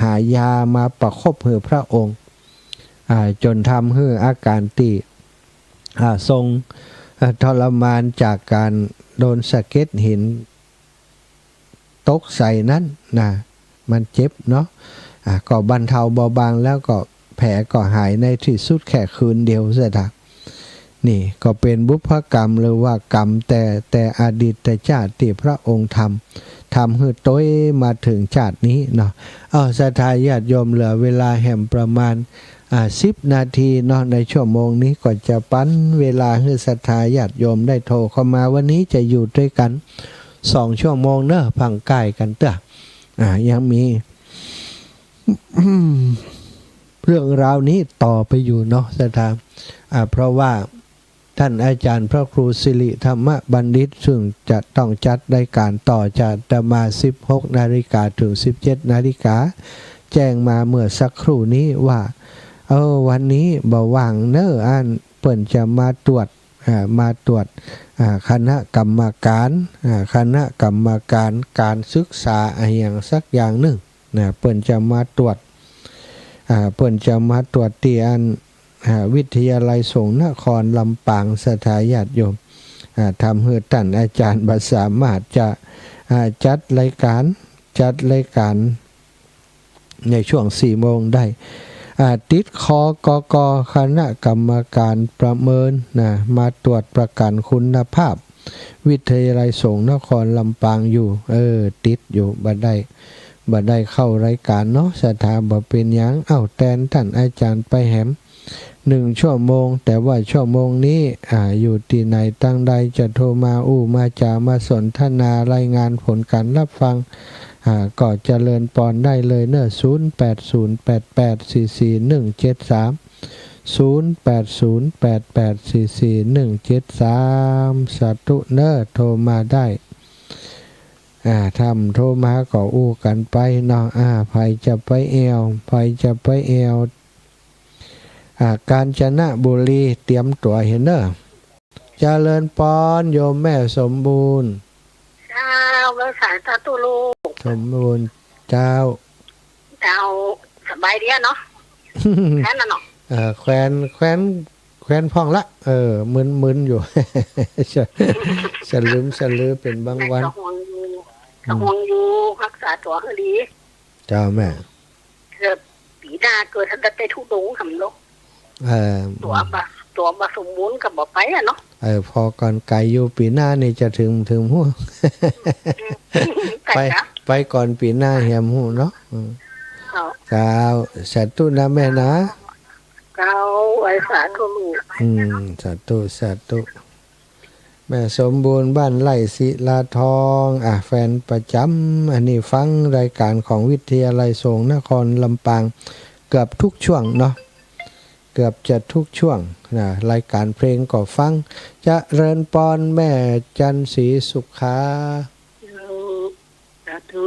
หายามาประคบให้พระองค์จนทำให้อาการตีทรงทรมานจากการโดนสะเก็ดหินตกใส่นั้นนะมันเจ็บเนาะก็บรรเทาเบาบางแล้วก็แผลก็หายในที่สุดแค่คืนเดียวเสียทีนี่ก็เป็นบุพกรรมหรือว่ากรรมแต่อดีตชาติที่พระองค์ทำให้ต้อยมาถึงชาตินี้เนาะศรัทธาญาติโยมเหลือเวลาแห่มประมาณ10 นาทีเนาะในชั่วโมงนี้ก็จะปั้นเวลาให้ศรัทธาญาติโยมได้โทรเข้ามาวันนี้จะอยู่ด้วยกัน2 ชั่วโมงเนอะพังใกล้กันเต้อยังมี เรื่องราวนี้ต่อไปอยู่เนาะศรัทธาเพราะว่าท่านอาจารย์พระครูสิริธรรมบัณฑิตซึ่งจะต้องจัดรายการต่อจากจะมา 16 นาฬิกาถึง 17 นาฬิกาแจ้งมาเมื่อสักครู่นี้ว่าวันนี้บ่ว่างเนอะเปิ่นจะมาตรวจคณะกรรมการการศึกษาอย่างสักอย่างหนึ่งนะเปิ่นจะมาตรวจที่วิทยาลัยสงฆ์นครลำปางศรัทธาญาติโยมทำให้ท่านอาจารย์สามารถจะจัดรายการในช่วง 4 โมงได้ ติดคกกคณะกรรมการประเมินนะมาตรวจประกันคุณภาพวิทยาลัยสงฆ์นครลำปางอยู่ติดอยู่บ่ได้เข้ารายการเนาะสถาบ่เป็นหยังแทนท่านอาจารย์ไปแหม1 ชั่วโมงแต่ว่าชั่วโมงนี้อยู่ที่ไหนตั้งใดจะโทรมามาจามาสนทนารายงานผลการรับฟังก็เจริญปอนได้เลยเนอะ0808844173 สาธุเนอะโทรมาได้ทำโทรมาก็กันไปเนาะไผจะไปแอวกาญจนบุรีเตรียมตัวเห็นเนอะเจริญปอนโยมแม่สมบูรณ์เจ้าเมื่อสายตาตุลูสมบูรณ์เจ้าสบายดีเนาะแค่นั้นเนาะแควนพองละมึนอยู่สลือเป็นบางวันกระห่วงอยู่รักษาตัวให้ดีเจ้าแม่เกิดปีหน้าเกิดทันได้ทุดงคำลูกตัวบสมบูรณ์กับบ่ไปเนาะพอก่อนไกลอยู่ปีหน้านี่จะถึงหัวไปก่อนปีหน้าแหมหูเนาะเจ้าสาธุนะแม่นะเจ้าไว้สาธุลูกสาธุแม่สมบูรณ์บ้านไร่ศิลาทองแฟนประจำอันนี้ฟังรายการของวิทยาลัยสงฆ์นครลำปางเกือบทุกช่วงเนาะเกือบจะทุกช่วงรายการเพลงก็ฟังจะเริญปอนแม่จันศรีสุขาสาธุ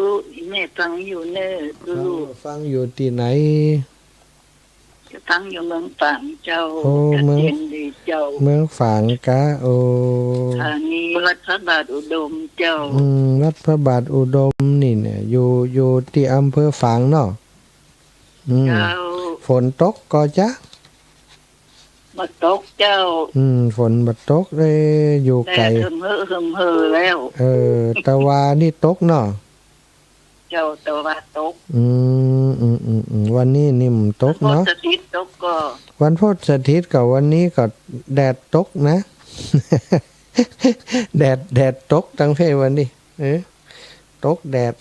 แม่ฟังอยู่เนอลูกฟังอยู่ที่ไหนจะฟังอยู่เมืองฝางเจ้าเมืองฝางกะทางนี้วัดพระบาทอุดมเจ้าวัดพระบาทอุดมนี่เนี่ยอยู่ที่อำเภอฝางเนาะฝนตกก็จะมาตกเจ้าฝนมาตกเลยอยู่ไกลเฮิมแล้วตะวานี่ตกเนาะเจ้าตะวาตกวันนี้นิ่มตกเนาะวันพุธอาทิตย์ตกก็วันพุธอาทิตย์กับวันนี้ก็แดดตกนะ แดดตกทั้งเพวันนี้ตกแดด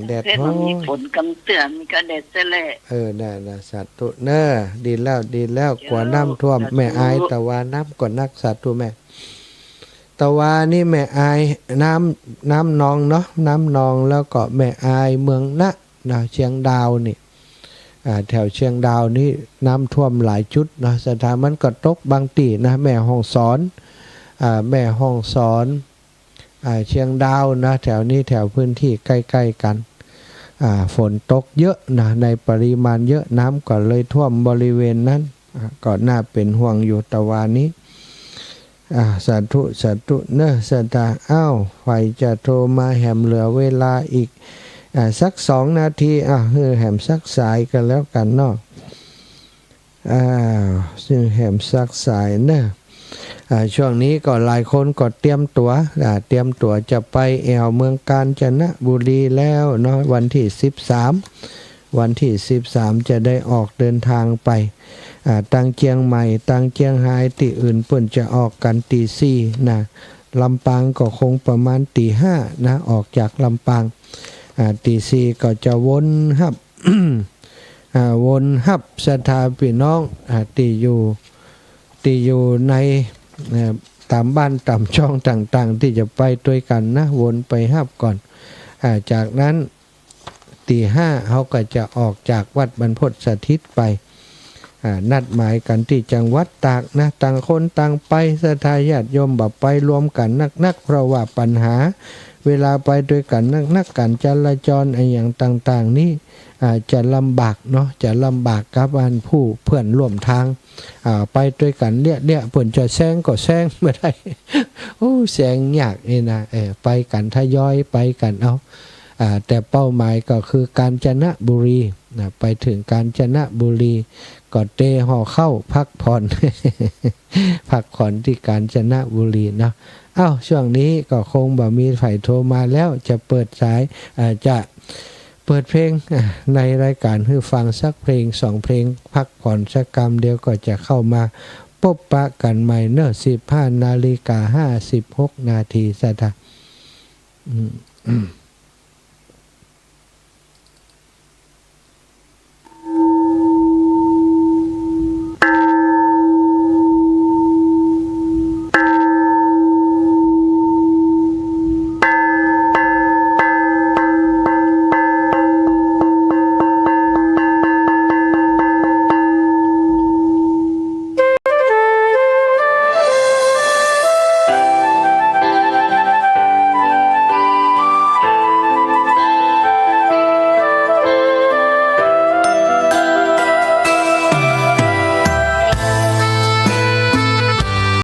แดดร้อนมีฝนกำเตือนมีกระแดดซะแหละได้สาธุเนอดีแล้วกว่าน้ำท่วมแม่อายตะวาน้ำก่อนนักสาธุแม่ตะวานี่แม่อายน้ำนองเนาะน้ำนองแล้วก็แม่อายเมืองนะเชียงดาวนี่แถวเชียงดาวนี่น้ำท่วมหลายจุดนะสถานมันก็ตกบางตีนะแม่ห้องสอนเชียงดาวนะแถวนี้แถวพื้นที่ใกล้ๆกันฝนตกเยอะนะในปริมาณเยอะน้ำก็เลยท่วมบริเวณนั้นก็น่าเป็นห่วงอยู่ตะวันนี้สาธุเนอะสตาไฟจะโทรมาแหมเหลือเวลาอีกสัก2 นาทีแหมสักสายกันแล้วกันเนาะซึ่งแหมสักสายเนอะช่วงนี้ก็หลายคนก็เตรียมตัวจะไปแอวเมืองกาญจนบุรีแล้วเนาะวันที่13จะได้ออกเดินทางไปตั้งเชียงใหม่ตั้งเชียงรายที่อื่นเพิ่นจะออกกันตี4นะลำปางก็คงประมาณตี5นะออกจากลำปางตี4ก็จะวนฮับ วนฮับสถาพี่น้องที่อยู่ในตามบ้านตามช่องต่างๆที่จะไปด้วยกันนะวนไปฮับก่อนจากนั้นตี5เขาก็จะออกจากวัดบรรพตสถิตไปนัดหมายกันที่จังหวัดตากนะต่างคนต่างไปศรัทธาญาติโยมแบบไปรวมกันนักเพราะว่าปัญหาเวลาไปด้วยกันนักการจราจรอย่างต่างๆนี่จะลำบากเนาะจะลำบากกับผู้เพื่อนร่วมทางไปด้วยกันเนี่ยเพิ่นจะแซงก็แซงไม่ได้แซงยากนี่นะไปกันทยอยไปกันแต่เป้าหมายก็คือกาญจนบุรีไปถึงกาญจนบุรีก็เตะห่อเข้าพักผ่อน พักผ่อนที่กาญจนบุรีเนาะช่วงนี้ก็คงบ่มีไฟโทรมาแล้วจะเปิดสายจะ เปิดเพลงในรายการให้ฟังสักเพลง2เพลงพักผ่อนสักกรรมเดียวก็จะเข้ามาพบปะกันใหม่เนอะ15:56 นาทีสะดะ